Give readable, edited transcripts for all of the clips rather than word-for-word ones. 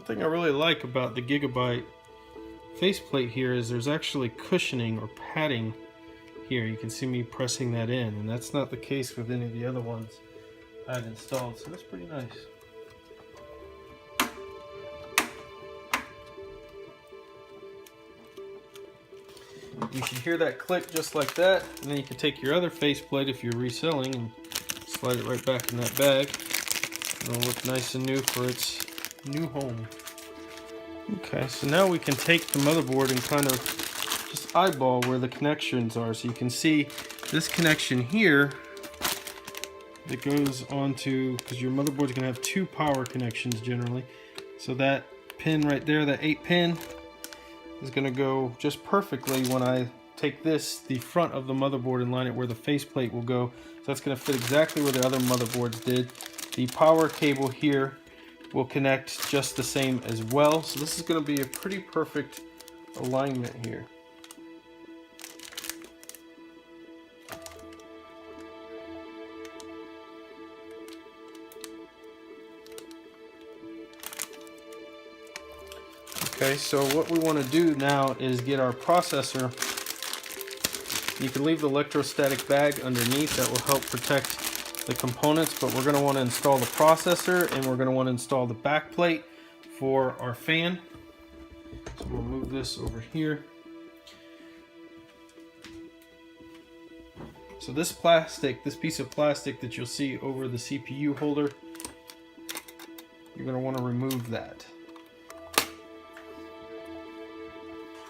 thing I really like about the Gigabyte faceplate here is there's actually cushioning or padding here. You can see me pressing that in, and that's not the case with any of the other ones I've installed, so that's pretty nice. You should hear that click just like that, and then you can take your other faceplate if you're reselling and slide it right back in that bag. It'll look nice and new for its new home. Okay, so now we can take the motherboard and kind of just eyeball where the connections are. So you can see this connection here that goes onto, because your motherboard's going to have two power connections generally. So that pin right there, that 8 pin, is going to go just perfectly when I take this, the front of the motherboard, and line it where the faceplate will go. So that's going to fit exactly where the other motherboards did. The power cable here will connect just the same as well. So this is going to be a pretty perfect alignment here. Okay, so what we want to do now is get our processor. You can leave the electrostatic bag underneath, that will help protect the components, but we're going to want to install the processor, and we're going to want to install the back plate for our fan. So we'll move this over here. So this piece of plastic that you'll see over the CPU holder, you're going to want to remove that.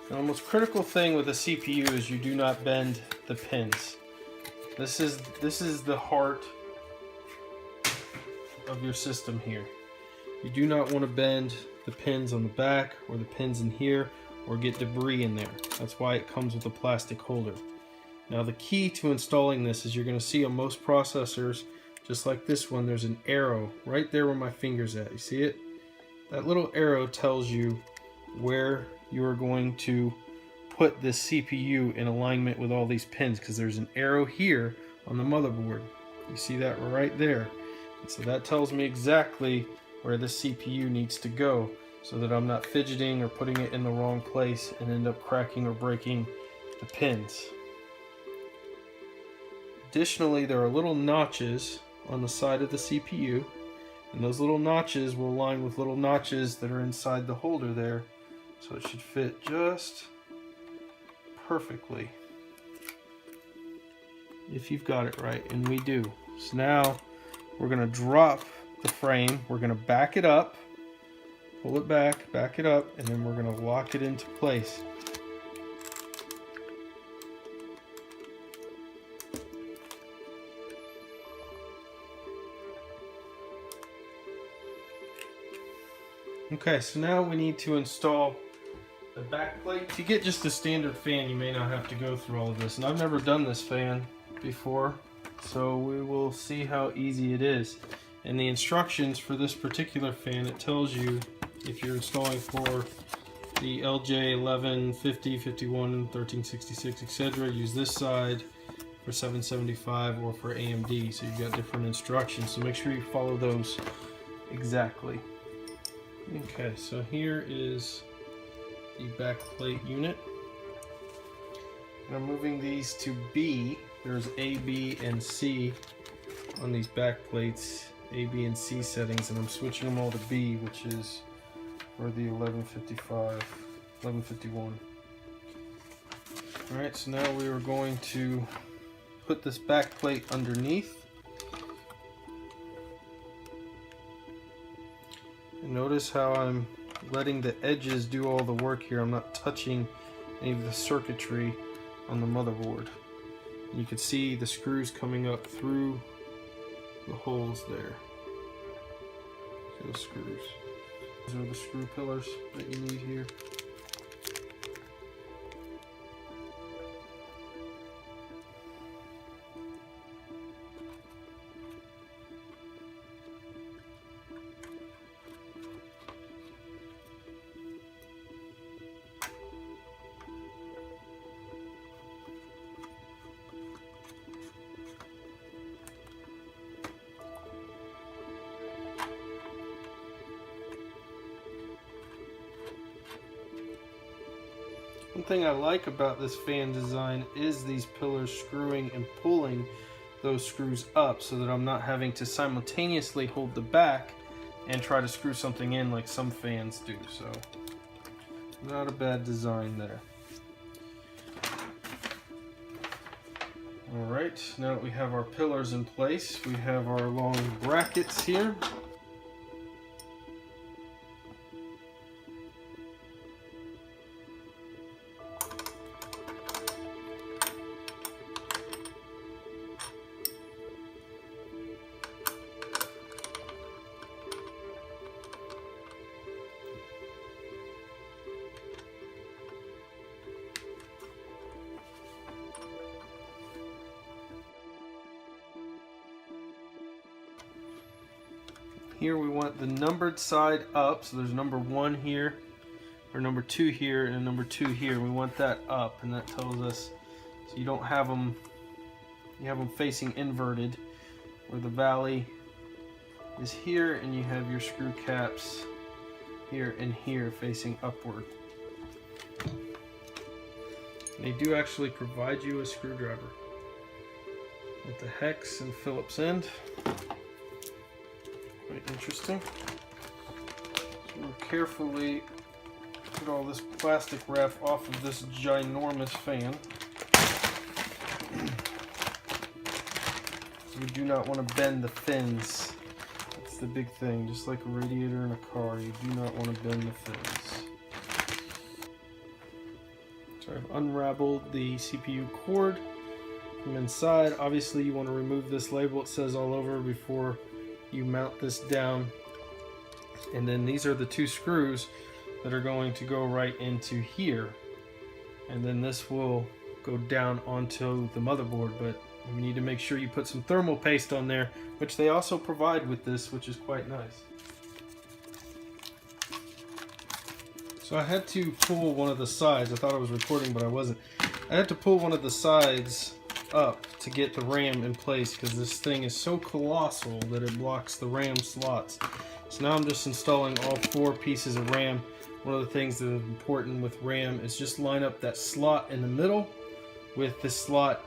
Now, the most critical thing with a CPU is you do not bend the pins. This is the heart of your system here. You do not want to bend the pins on the back or the pins in here or get debris in there. That's why it comes with a plastic holder. Now, the key to installing this is you're going to see on most processors, just like this one, there's an arrow right there where my finger's at. You see it? That little arrow tells you where you are going to put this CPU in alignment with all these pins, because there's an arrow here on the motherboard. You see that right there? And so that tells me exactly where the CPU needs to go, so that I'm not fidgeting or putting it in the wrong place and end up cracking or breaking the pins. Additionally, there are little notches on the side of the CPU, and those little notches will align with little notches that are inside the holder there. So it should fit just perfectly if you've got it right, and we do. So now we're going to drop the frame, we're going to back it up, pull it back, back it up, and then we're going to lock it into place. Okay, so now we need to install the back plate. If you get just a standard fan, you may not have to go through all of this. And I've never done this fan before, so we will see how easy it is. In the instructions for this particular fan, it tells you if you're installing for the LJ 11, 50, 51, 1366, etc., use this side for 775 or for AMD. So you've got different instructions, so make sure you follow those exactly. Okay, so here is the back plate unit. And I'm moving these to B. There's A, B, and C on these back plates, A, B, and C settings, and I'm switching them all to B, which is for the 1151. Alright, so now we are going to put this back plate underneath. And notice how I'm letting the edges do all the work here. I'm not touching any of the circuitry on the motherboard. You can see the screws coming up through the holes there. See the screws. These are the screw pillars that you need here. thing I like about this fan design is these pillars screwing and pulling those screws up so that I'm not having to simultaneously hold the back and try to screw something in like some fans do. So not a bad design there. Alright, now that we have our pillars in place, we have our long brackets here. Here we want the numbered side up, so there's number 1 here, or number 2 here, and number 2 here. We want that up, and that tells us, so you don't have them, you have them facing inverted, where the valley is here, and you have your screw caps here and here facing upward. They do actually provide you a screwdriver with the hex and Phillips end. Quite interesting. So we'll carefully put all this plastic wrap off of this ginormous fan. So we do not want to bend the fins. That's the big thing. Just like a radiator in a car, you do not want to bend the fins. So I've unraveled the CPU cord from inside. Obviously you want to remove this label it says all over before you mount this down. And then these are the 2 screws that are going to go right into here. And then this will go down onto the motherboard, but you need to make sure you put some thermal paste on there, which they also provide with this, which is quite nice. So I had to pull one of the sides. I thought I was recording, but I wasn't. I had to pull one of the sides up to get the RAM in place because this thing is so colossal that it blocks the RAM slots. So now I'm just installing all 4 pieces of RAM. One of the things that is important with RAM is just line up that slot in the middle with the slot.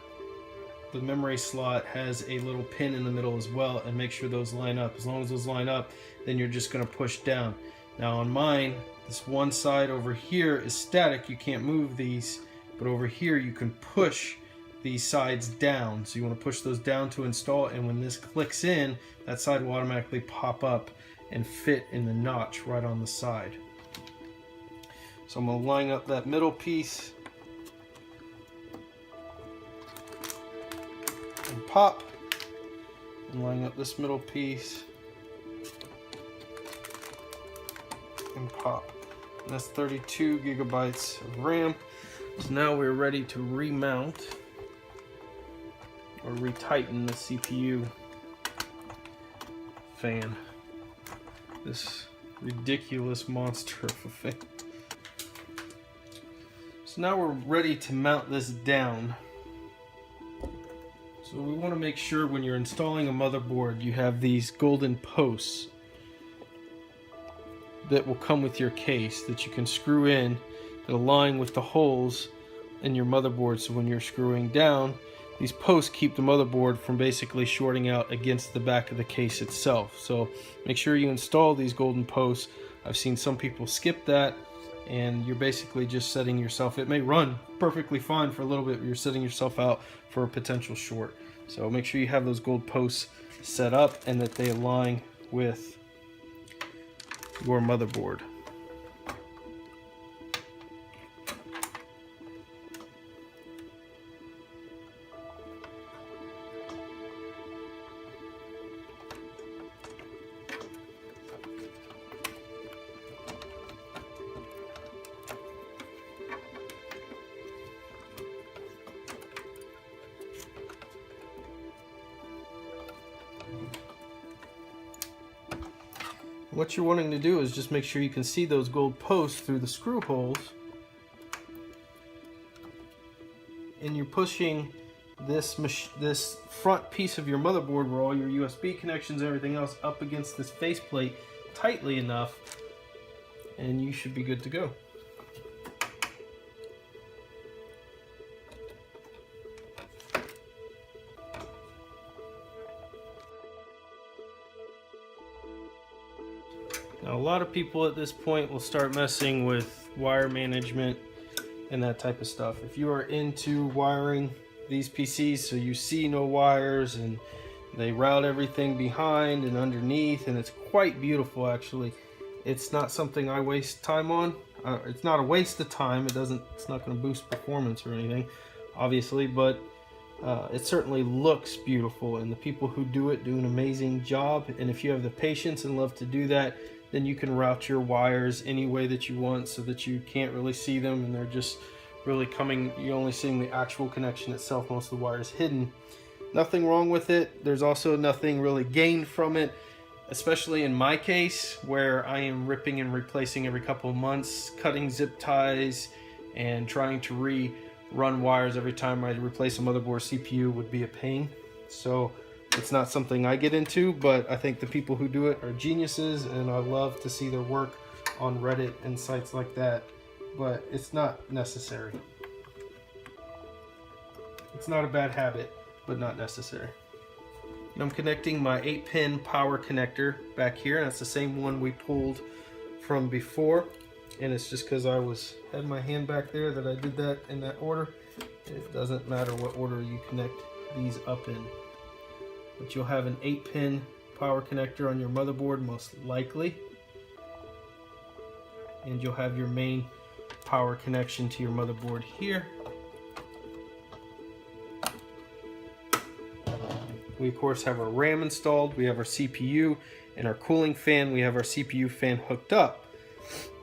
The memory slot has a little pin in the middle as well, and make sure those line up. As long as those line up, then you're just going to push down. Now on mine, this one side over here is static, you can't move these, but over here you can push these sides down. So you want to push those down to install, and when this clicks in, that side will automatically pop up and fit in the notch right on the side. So I'm going to line up that middle piece and pop, and line up this middle piece and pop. And that's 32 gigabytes of RAM. So now we're ready to remount or retighten the CPU fan. This ridiculous monster of a fan. So now we're ready to mount this down. So we want to make sure when you're installing a motherboard you have these golden posts that will come with your case that you can screw in that align with the holes in your motherboard. So when you're screwing down, these posts keep the motherboard from basically shorting out against the back of the case itself. So make sure you install these golden posts. I've seen some people skip that, and you're basically just setting yourself, it may run perfectly fine for a little bit, but you're setting yourself out for a potential short. So make sure you have those gold posts set up and that they align with your motherboard. What you're wanting to do is just make sure you can see those gold posts through the screw holes, and you're pushing this front piece of your motherboard where all your USB connections and everything else up against this faceplate tightly enough, and you should be good to go. Now, a lot of people at this point will start messing with wire management and that type of stuff. If you are into wiring these PCs so you see no wires and they route everything behind and underneath, and it's quite beautiful actually. It's not something I waste time on. It's not a waste of time. It's not going to boost performance or anything, obviously, but it certainly looks beautiful, and the people who do it do an amazing job. And if you have the patience and love to do that, then you can route your wires any way that you want so that you can't really see them and they're just really coming, you're only seeing the actual connection itself. Most of the wire is hidden. Nothing wrong with it. There's also nothing really gained from it, especially in my case where I am ripping and replacing every couple of months, cutting zip ties and trying to rerun wires every time I replace a motherboard CPU would be a pain. So it's not something I get into, but I think the people who do it are geniuses, and I love to see their work on Reddit and sites like that, but it's not necessary. It's not a bad habit, but not necessary. And I'm connecting my 8-pin power connector back here, and that's the same one we pulled from before, and it's just because I had my hand back there that I did that in that order. It doesn't matter what order you connect these up in. But you'll have an 8-pin power connector on your motherboard most likely, and you'll have your main power connection to your motherboard here. We of course have our RAM installed, we have our CPU and our cooling fan, we have our CPU fan hooked up.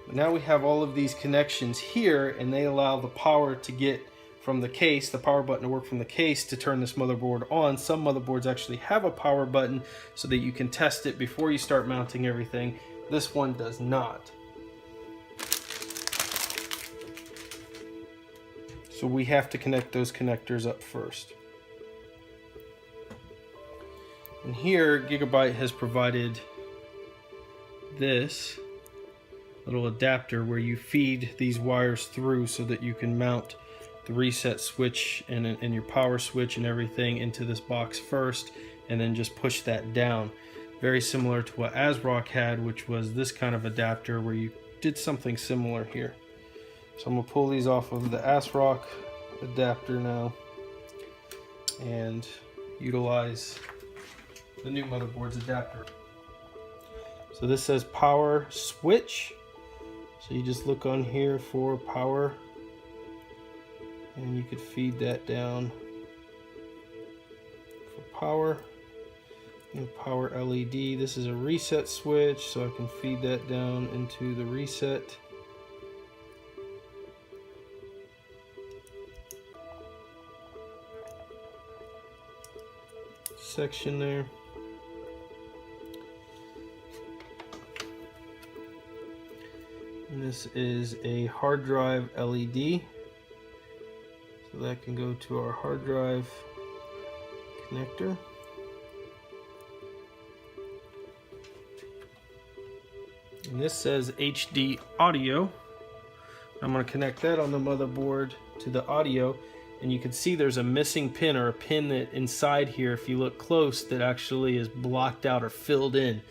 But now we have all of these connections here, and they allow the power to get from the case, the power button to work from the case to turn this motherboard on. Some motherboards actually have a power button so that you can test it before you start mounting everything. This one does not. So we have to connect those connectors up first. And here Gigabyte has provided this little adapter where you feed these wires through so that you can mount the reset switch and your power switch and everything into this box first, and then just push that down. Very similar to what ASRock had, which was this kind of adapter where you did something similar here. So I'm going to pull these off of the ASRock adapter now and utilize the new motherboard's adapter. So this says power switch, so you just look on here for power and you could feed that down for power. And power LED, this is a reset switch, so I can feed that down into the reset section there. And this is a hard drive LED, so that can go to our hard drive connector. And this says HD audio. I'm going to connect that on the motherboard to the audio, and you can see there's a missing pin, or a pin that inside here, if you look close, that actually is blocked out or filled in,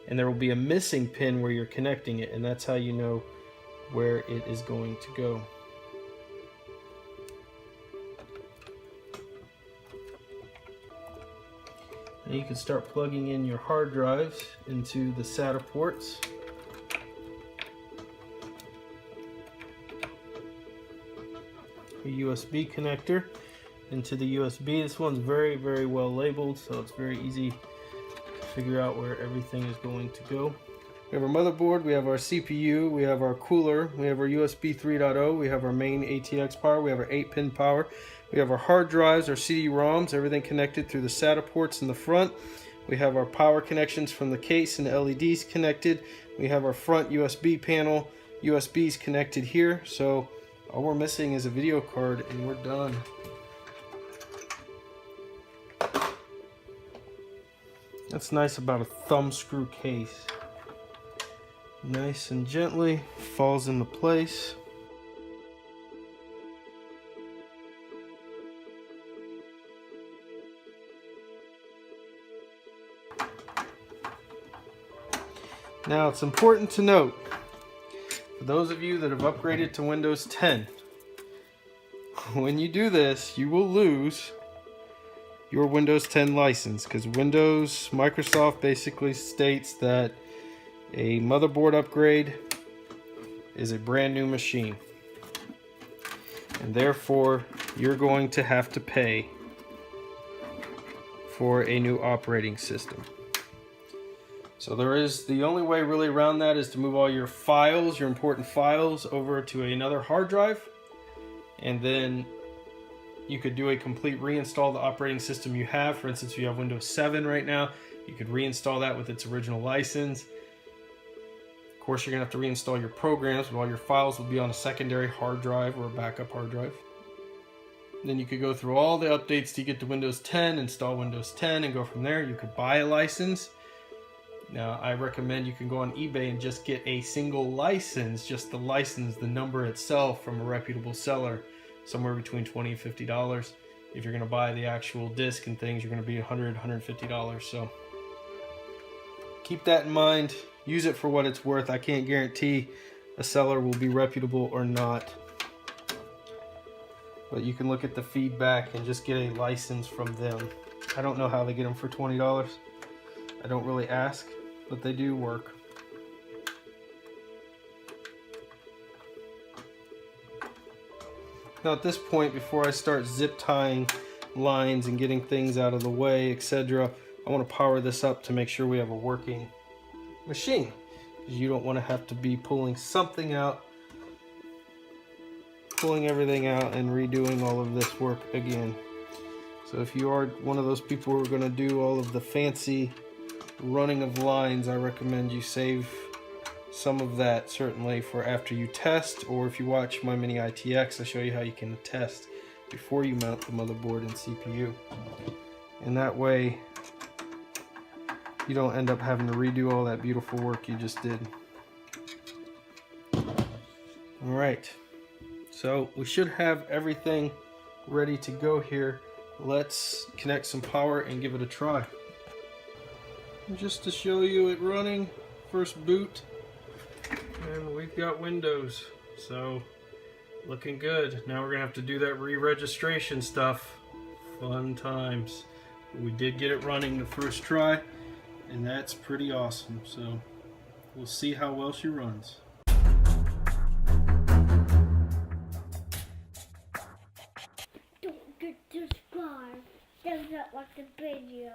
and there will be a missing pin where you're connecting it, and that's how you know where it is going to go. And you can start plugging in your hard drives into the SATA ports. A USB connector into the USB. This one's very, very well labeled, so it's very easy to figure out where everything is going to go. We have our motherboard, we have our CPU, we have our cooler, we have our USB 3.0, we have our main ATX power, we have our 8-pin power, we have our hard drives, our CD-ROMs, everything connected through the SATA ports in the front. We have our power connections from the case and the LEDs connected. We have our front USB panel, USBs connected here. So all we're missing is a video card and we're done. That's nice about a thumb screw case. Nice and gently falls into place. Now it's important to note, for those of you that have upgraded to Windows 10, when you do this, you will lose your Windows 10 license, because Microsoft basically states that a motherboard upgrade is a brand new machine, and therefore you're going to have to pay for a new operating system. So the only way really around that is to move all your files, your important files, over to another hard drive, and then you could do a complete reinstall of the operating system you have. For instance, if you have Windows 7 right now, you could reinstall that with its original license. Of course, you're going to have to reinstall your programs, but all your files will be on a secondary hard drive or a backup hard drive. Then you could go through all the updates to get to Windows 10, install Windows 10, and go from there. You could buy a license. Now, I recommend you can go on eBay and just get a single license, just the license, the number itself, from a reputable seller, somewhere between $20 and $50. If you're going to buy the actual disc and things, you're going to be $100, $150. So keep that in mind. Use it for what it's worth. I can't guarantee a seller will be reputable or not, but you can look at the feedback and just get a license from them. I don't know how they get them for $20. I don't really ask, but they do work. Now at this point, before I start zip tying lines and getting things out of the way, etc., I want to power this up to make sure we have a working machine. You don't want to have to be pulling something out, pulling everything out, and redoing all of this work again. So if you are one of those people who are going to do all of the fancy running of lines, I recommend you save some of that, certainly, for after you test, or if you watch my mini ITX, I show you how you can test before you mount the motherboard and CPU. And that way you don't end up having to redo all that beautiful work you just did. Alright, so we should have everything ready to go here. Let's connect some power and give it a try. And just to show you it running, first boot, and we've got Windows, so looking good. Now we're gonna have to do that re-registration stuff. Fun times. We did get it running the first try, and that's pretty awesome. So we'll see how well she runs. Don't get this far. Does not like the video.